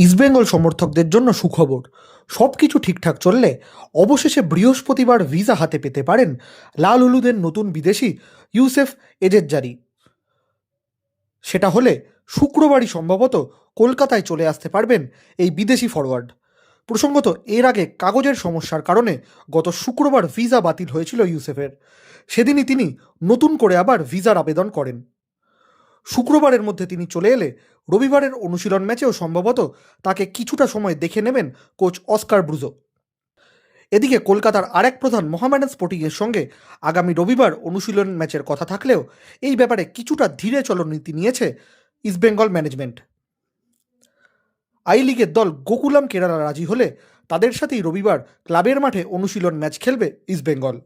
ইস্টবেঙ্গল সমর্থকদের জন্য সুখবর। সব কিছু ঠিকঠাক চললে অবশেষে বৃহস্পতিবার ভিসা হাতে পেতে পারেন লাল হলুদের নতুন বিদেশি ইউসেফ এজেজ্জারি। সেটা হলে শুক্রবারই সম্ভবত কলকাতায় চলে আসতে পারবেন এই বিদেশি ফরওয়ার্ড। প্রসঙ্গত, এর আগে কাগজের সমস্যার কারণে গত শুক্রবার ভিসা বাতিল হয়েছিল ইউসেফের। সেদিনই তিনি নতুন করে আবার ভিসার আবেদন করেন। শুক্রবারের মধ্যে তিনি চলে এলে রবিবারের অনুশীলন ম্যাচেও সম্ভবত তাকে কিছুটা সময় দেখে নেবেন কোচ অস্কার ব্রুজো। এদিকে কলকাতার আরেক প্রধান মোহামেডান স্পোর্টিংয়ের সঙ্গে আগামী রবিবার অনুশীলন ম্যাচের কথা থাকলেও এই ব্যাপারে কিছুটা ধীরে চলনীতি নিয়েছে ইস্টবেঙ্গল ম্যানেজমেন্ট। আই লিগের দল গোকুলাম কেরালা রাজি হলে তাদের সাথেই রবিবার ক্লাবের মাঠে অনুশীলন ম্যাচ খেলবে ইস্টবেঙ্গল।